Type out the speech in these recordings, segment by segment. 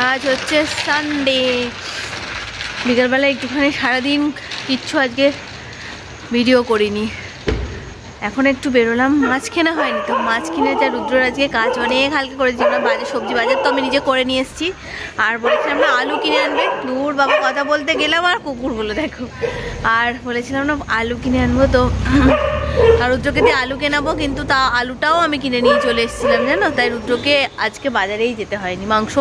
আজ হচ্ছে সানডে, বিকেলবেলা একটুখানি সারাদিন কিচ্ছু আজকে ভিডিও করিনি। এখন একটু বেরোলাম, মাছ কেনা হয়নি তো, মাছ কিনে যা রুদ্রর আজকে কাজ অনেক হালকা করেছি। আমরা বাজার সবজি বাজার তো আমি নিজে করে নিয়ে এসেছি। আর বলেছিলাম না আলু কিনে আনবে, দূর বাবা কথা বলতে গেলাম আর কুকুরগুলো দেখো। আর বলেছিলাম না আলু কিনে আনবো, তো আর রুদ্রকে দিয়ে আলু কেনাবো, কিন্তু তা আলুটাও আমি কিনে নিয়ে চলে এসেছিলাম জানো। তাই রুদ্রকে আজকে বাজারেই যেতে হয়নি, মাংস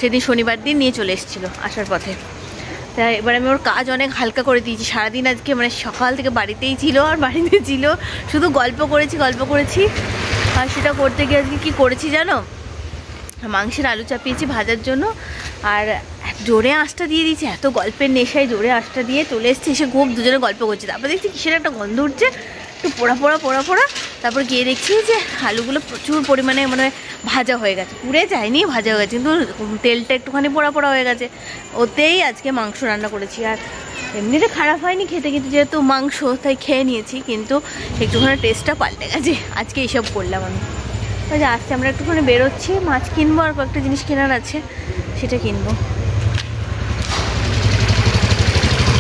সেদিন শনিবার দিন নিয়ে চলে এসেছিলো আসার পথে। তাই এবার আমি ওর কাজ অনেক হালকা করে দিয়েছি। সারাদিন আজকে মানে সকাল থেকে বাড়িতেই ছিল, আর বাড়িতে ছিল শুধু গল্প করেছি। আর সেটা করতে গিয়ে আজকে কী করেছি জানো, মাংসের আলু চাপিয়েছি ভাজার জন্য, আর জোরে আঁচটা দিয়ে দিয়েছি। এত গল্পের নেশায় জোরে আঁচটা দিয়ে চলে এসেছি, এসে খুব দুজনে গল্প করছি। তারপর দেখছি কিসের একটা গন্ধ উঠছে, একটু পোড়া পোড়া। তারপর গিয়ে দেখছি যে আলুগুলো প্রচুর পরিমাণে মানে ভাজা হয়ে গেছে, পুড়ে যায়নি, ভাজা হয়ে গেছে, কিন্তু তেলটা একটুখানি পোড়া হয়ে গেছে। ওতেই আজকে মাংস রান্না করেছি। আর এমনিতে খারাপ হয়নি খেতে, কিন্তু যেহেতু মাংস তাই খেয়ে নিয়েছি, কিন্তু একটুখানি টেস্টটা পাল্টে গেছে। আজকে এইসব করলাম আমি। আজকে আমরা একটুখানি বেরোচ্ছি, মাছ কিনবো, আর কয়েকটা জিনিস কেনার আছে, সেটা কিনবো।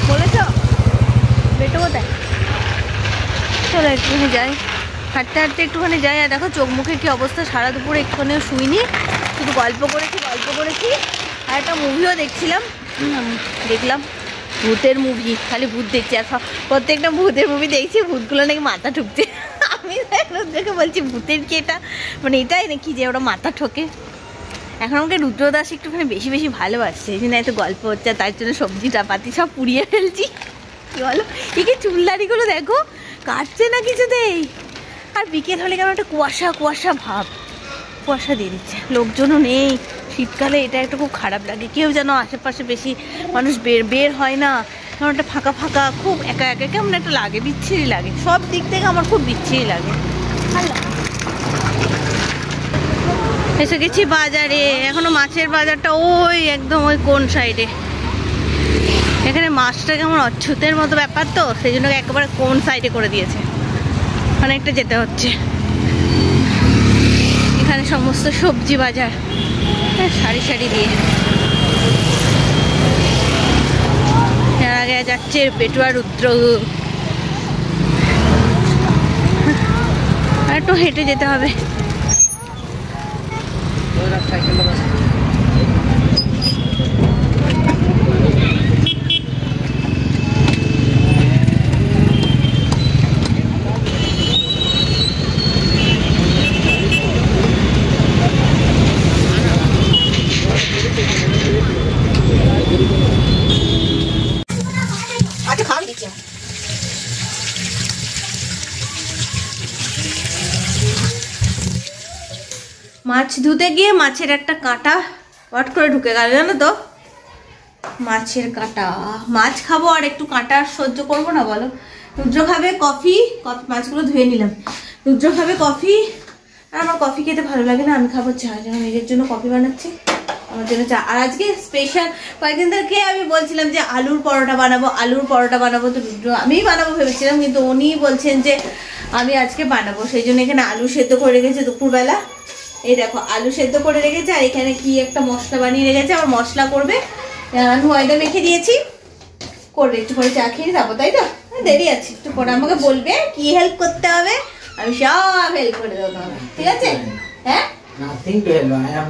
বলেছ বেটো কোথায়? চলো একটুখানি যাই, হাঁটতে একটুখানি যাই। আর দেখো চোখ মুখের কী অবস্থা, সারা দুপুরে একটুখানিও শুইনি, শুধু গল্প করেছি। আর একটা মুভিও দেখলাম ভূতের মুভি, খালি ভূত দেখছি। আর প্রত্যেকটা ভূতের মুভি দেখছি, ভূতগুলো নাকি মাথা ঠুকছে। আমি রুদ্রকে বলছি ভূতের কি এটা, মানে এটাই নাকি যে ওরা মাথা ঠোকে। এখন আমাকে রুদ্রদাস একটুখানি বেশি ভালোবাসছে, এই জন্য এত গল্প হচ্ছে, তার জন্য সবজিটা পাতি সব পুড়িয়ে ফেলছি। কি বলো, একে চুলদারিগুলো দেখো কাটছে না কিছুতেই। আর বিকেল হলে কেমন একটা কুয়াশা ভাব, কুয়াশা দিয়ে দিচ্ছে, লোকজনও নেই। শীতকালে এটা একটা খুব খারাপ লাগে, কেউ যেন আশেপাশে বেশি মানুষ বের হয় না, কেমন একটা ফাঁকা খুব একা কেমন একটা লাগে, বিচ্ছিরি লাগে, সব দিক থেকে আমার খুব বিচ্ছিরি লাগে। এসে গেছি বাজারে, এখনো মাছের বাজারটা ওই একদম ওই কোন সাইডে, এখানে মাছটা কেমন অচ্ছুতের মতো ব্যাপার, তো সেই জন্য একেবারে কোন সাইডে করে দিয়েছে, অনেকটা যেতে হচ্ছে। এখানে সমস্ত সবজি বাজার, সারি দিয়ে। এর আগে যাচ্ছে পেটুয়া রুদ্র, আর একটু হেঁটে যেতে হবে। মাছ ধুতে গিয়ে মাছের একটা কাঁটা হট করে ঢুকে গেল জানো তো, মাছের কাঁটা। মাছ খাবো আর একটু কাঁটা সহ্য করবো না বলো। রুদ্র খাবে কফি, মাছগুলো ধুয়ে নিলাম। রুদ্র খাবে কফি, আর আমার কফি খেতে ভালো লাগে না, আমি খাবো চা। যেন নিজের জন্য কফি বানাচ্ছি, আমার জন্য চা। আর আজকে স্পেশাল কয়েকদিন ধরে আমি বলছিলাম যে আলুর পরোটা বানাবো, তো রুদ্র আমিই বানাবো ভেবেছিলাম, কিন্তু উনি বলছেন যে আমি আজকে বানাবো। সেই জন্য এখানে আলু সেদ্ধ করে রেখেছে দুপুরবেলা, এই দেখো আলু সেদ্ধ করে রেখেছে। আর এখানে কি একটা মশলা বানিয়ে রেখেছে, আমার মশলা করবে। আমি ময়দা মেখে দিয়েছি, করবে একটু পরে চা খেয়ে যাবো, তাই তো দেরি আছে একটু পরে। আমাকে বলবে কি হেল্প করতে হবে, আমি সব হেল্প করে দেবো তোমাকে, ঠিক আছে? হ্যাঁ, nothing to help, I am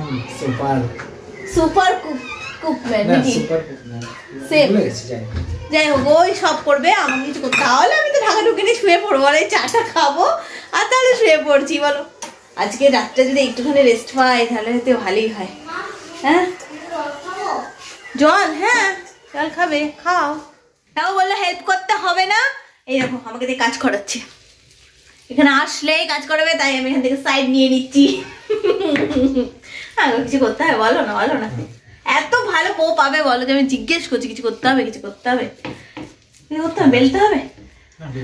super cookman নাকি? যাই হোক, ওই সব করবে, আমাকে কিছু করতে। তাহলে আমি তো ঢাকা ঢুকিনি, শুয়ে পড়বো, আর এই চাটা খাবো আর তাহলে শুয়ে পড়ছি। বলো আজকে রাতটা যদি একটুখানি রেস্ট পাই তাহলে হয়তো ভালোই হয়। হ্যাঁ জল, হ্যাঁ জল খাবে, খাও। তাও বললো হেল্প করতে হবে না, এই দেখো আমাকে দিয়ে কাজ করাচ্ছে, এখানে আসলেই কাজ করবে, তাই আমি এখান থেকে সাইড নিয়ে নিচ্ছি। কিছু করতে হবে বলো না, এত ভালো বউ পাবে বলো যে আমি জিজ্ঞেস করছি কিছু করতে হবে, বেলতে হবে।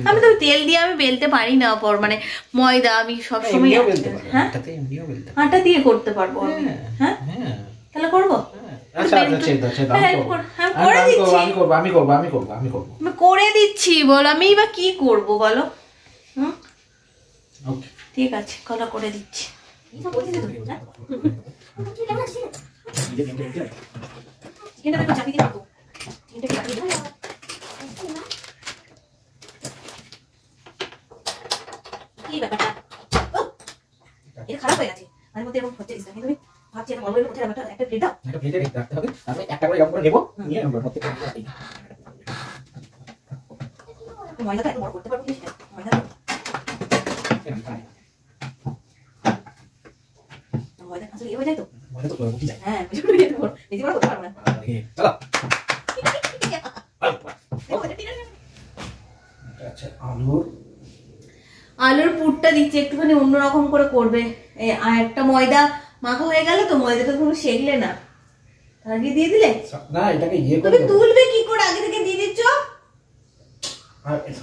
আমি তো তেল দিয়ে আমি বেলতে পারি না, পর মানে ময়দা আমি সবসময় আটা দিয়ে করতে পারবো আমি। হ্যাঁ তাহলে করবো, করে দিচ্ছি বলো, আমি বা কি করবো বলো। ঠিক আছে, কলা করে দিচ্ছি। চিকেনটা একটু চাপিয়ে দিই তো, চিকেনটা চাপিয়ে দাও। কি ব্যাপারটা, এটা খারাপ হয়ে গেছে, মাঝে মধ্যে এরকম হচ্ছে। তুমি ভাবছি এটা মরবেল কোথায় রাখা, একটা প্লেট দাও, একটা প্লেটে রাখতে হবে, তারপরে একটা করে এরকম করে নেব, নিয়ে আমরা মধ্যে করে দিই। ময়দাটা এত বড় করতে পারবো কি সেটা, ময়দা ময়দা খাসলে হয়ে যায় তো, ময়দা তো বড় কি যায়, হ্যাঁ বেশি বড় বেশি বড় করতে পারবো না। চলো আচ্ছা, আলুর পুরটা দিচ্ছি, একটুখানি অন্যরকম করে করবে। আর একটা ময়দা মাখা হয়ে গেল তো, ময়দাটা তুমি সেকলে না, আগে দিয়ে দিলে না, এটাকে ইয়ে করে তুমি তুলবে কি করে, আগে থেকে দিয়ে দিচ্ছ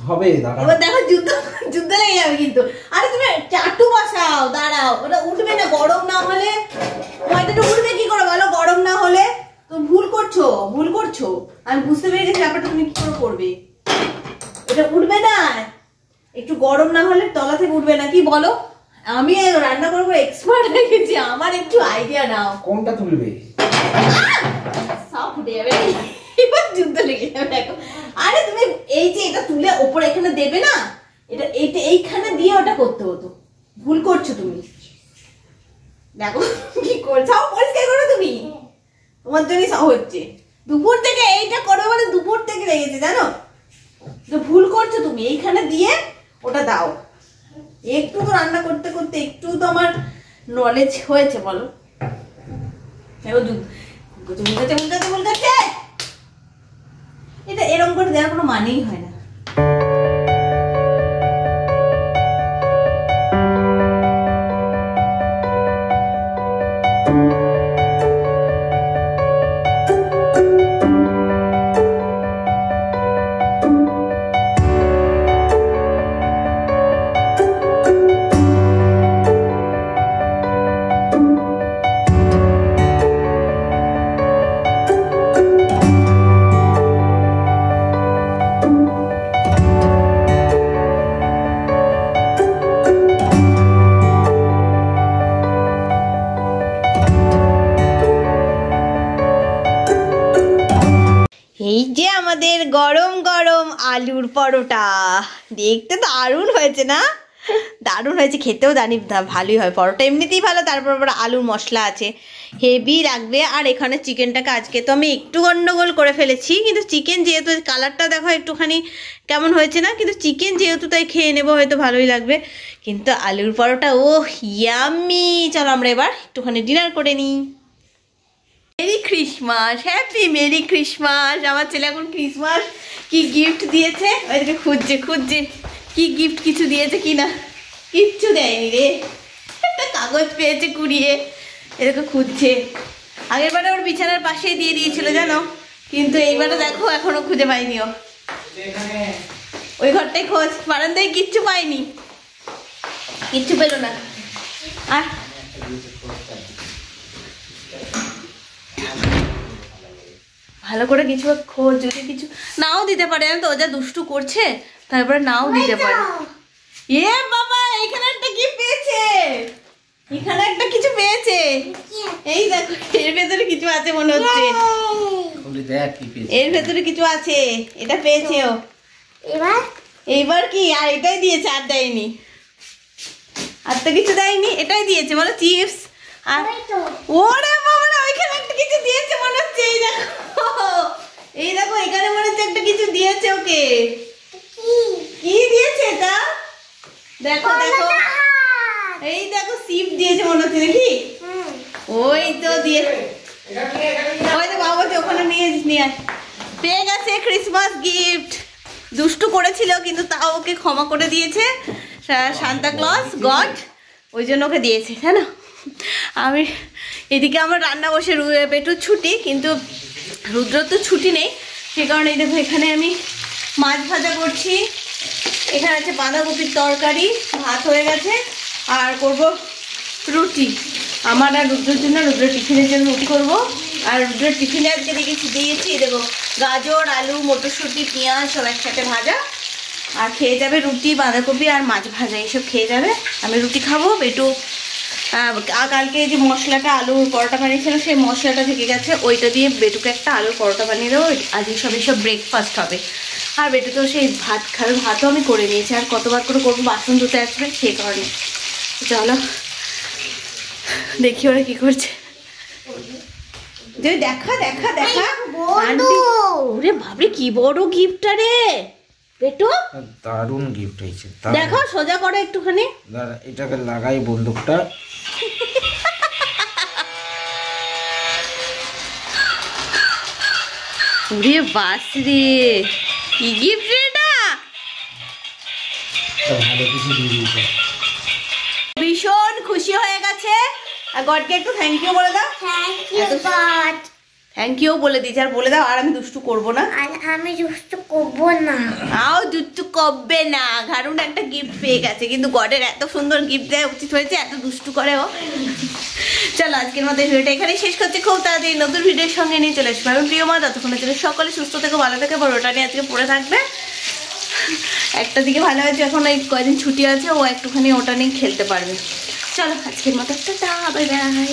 হবে। দাঁড়াও, এবার দেখো যুদ্ধ যুদ্ধ লেগে যাবে কিন্তু। আরে তুমি চাটু বসাও, দাঁড়াও, ওটা উঠবে না গরম না হলে, ময়দাটা উঠবে কি করে বলো, গরম না হলে। তুমি ভুল করছো, ভুল করছো, আমি বুঝতে পেরে গেছি ব্যাপারটা, তুমি কি করে করবে, এটা উঠবে না, একটু গরম না হলে তলা থেকে উঠবে না, কি বলো। আমি রান্না করবো এক্সপার্ট হয়ে গেছি, আমার একটু আইডিয়া নাও। কোনটা তুলবে, সব ফুটে যাবে, এবার যুদ্ধ লেগে যাবে। দেখো, আরে তুমি এই যে এটা তুলে ওপরে এখানে দেবে না, এটা এইটা এইখানে দিয়ে ওটা করতে হতো, ভুল করছো তুমি। দেখো কি করছো, পরিষ্কার করো তুমি, তোমার জন্যই সব হচ্ছে। দুপুর থেকে এইটা করবে মানে দুপুর থেকে লেগেছে জানো তো, ভুল করছো তুমি, এইখানে দিয়ে ওটা দাও। একটু তো রান্না করতে করতে একটু তো আমার নলেজ হয়েছে বলো। এটা এরকম করে দেওয়ার কোনো মানেই হয় না। এই যে আমাদের গরম গরম আলুর পরোটা, দেখতে দারুণ হয়েছে না, দারুণ হয়েছে, খেতেও ভালোই হয় পরোটা, এমনিতেই ভালো, তারপর আবার আলুর মশলা আছে, হেভি লাগবে। আর এখানে চিকেনটাকে আজকে তো আমি একটু গন্ডগোল করে ফেলেছি, কিন্তু চিকেন যেহেতু কালারটা দেখো একটুখানি কেমন হয়েছে না, কিন্তু চিকেন যেহেতু তাই খেয়ে নেবো, হয়তো ভালোই লাগবে। কিন্তু আলুর পরোটা ও ইয়াম্মি। চলো আমরা এবার একটুখানি ডিনার করে নিই। Merry Christmas, happy merry Christmas. আমার ছেলে এখন ক্রিসমাস কি গিফট দিয়েছে ওইদিকে খুঁজছে খুঁজছে, কি গিফট কিছু দিয়েছে কিনা, কিচ্ছু দেয়নি রে, একটা কাগজ পেয়েছে কুড়িয়ে, এরকম খুঁজছে। আগের বারে ওর বিছানার পাশেই দিয়ে দিয়েছিল জানো, কিন্তু এইবারে দেখো এখনো খুঁজে পাইনি, ও ওই ঘরটাই খোঁজ, বারান্দায় কিচ্ছু পাইনি, কিচ্ছু পেলো না। আর ভালো করে কিছু খোঁজ, যদি কিছু নাও দিতে পারে, তো ও যা দুষ্টু করছে, তারপরে নাও দিতে পারে। এ বাবা, এখানে একটা কি পেয়েছে, এখানে একটা কিছু পেয়েছে, এই দেখো এর ভেতরে কিছু আছে মনে হচ্ছে, এর ভেতরে কিছু আছে, এটা পেয়েছে ও। এইবার কি, আর এটাই দিয়েছে, আর দেয়নি, আর তো কিছু দেয়নি, এটাই দিয়েছে বলো, চিপস। আর ওরে বাবা, ওইখানে একটা কিছু দিয়েছে মনে হচ্ছে, এই দেখো, এই দেখো এখানে মনে হচ্ছে একটা কিছু দিয়েছে ওকে, কি দিয়েছে এটা, দেখো দেখো, এই দেখো সিপ দিয়েছে মনে হচ্ছে, দেখি ওই তো দিয়ে, ওই তো বাবা ওখানে নিয়ে পেয়ে গেছে ক্রিসমাস গিফট। দুষ্টু করেছিল কিন্তু তাও ওকে ক্ষমা করে দিয়েছে সান্তা ক্লজ গড, ওই জন্য ওকে দিয়েছে জানো। আমি এদিকে আমার রান্না বসে, পেটুর ছুটি, কিন্তু রুদ্রর তো ছুটি নেই, সে কারণে দেখো এখানে আমি মাছ ভাজা করছি, এখানে আছে বাঁধাকপির তরকারি, ভাত হয়ে গেছে, আর করব রুটি আমার আর রুদ্রের জন্য, রুদ্রের টিফিনের জন্য রুটি করবো। আর রুদ্রের টিফিনে আজকে দিয়েছি দেখো গাজর, আলু, মটরশুঁটি, পেঁয়াজ সব একসাথে ভাজা, আর খেয়ে যাবে রুটি, বাঁধাকপি আর মাছ ভাজা, এইসব খেয়ে যাবে। আমি রুটি খাবো, একটু কালকে এই যে মশলাটা আলুর পরোটা বানিয়েছিল সেই মশলাটা থেকে গেছে, ওইটা দিয়ে বেটুকে একটা আলুর পরোটা বানিয়ে দেবো। আজকে সব ব্রেকফাস্ট হবে। আর বেটু তো সেই ভাত খাবে, ভাতও আমি করে নিয়েছি, আর কতবার করে করবো, বাসন ধুতে আসবে সেই কারণে। চলো দেখি ওরা কি করছে। দেখা দেখা দেখা ওরে বাবরে কি বড় গিফটটা রে বেটু, দারুণ গিফট হয়েছে। দেখো সোজা করো একটুখানি, এটাকে লাগাই বন্দুকটা। ওরে বাস রে কি গিফট রে এটা, ভালো কিছু দিয়ে দিয়েছে। ভীষণ খুশি হয়ে গেছে। আর গডকে একটু থ্যাংক ইউ বলে দাও। Thank you god. Thank you বলে দিয়েছি, আর বলে দাও আর আমি দুষ্টু করবো না। আর আমি দুষ্টু করবো না। আও দুষ্টু করবে না, ঘারুন একটা গিফট পেয়ে গেছে। কিন্তু গডের এত সুন্দর গিফট দেওয়া উচিত হয়েছে, এত দুষ্টু করে ও। চলো আজকের মতো ভিডিওটা এখানেই শেষ করছি। খুব তাড়াতাড়ি নতুন ভিডিওর সঙ্গে নিয়ে চলে আসবো। আমি প্রিয় মা, ততক্ষণের জন্য সকলে সুস্থ থেকো, ভালো থেকো। ওটা নিয়ে আজকে পড়ে থাকবে। একটা দিকে ভালো হয়েছে, এখন এই কয়দিন ছুটি আছে, ও একটুখানি ওটা নিয়ে খেলতে পারবে। চলো আজকের মতো টাটা, বাই বাই।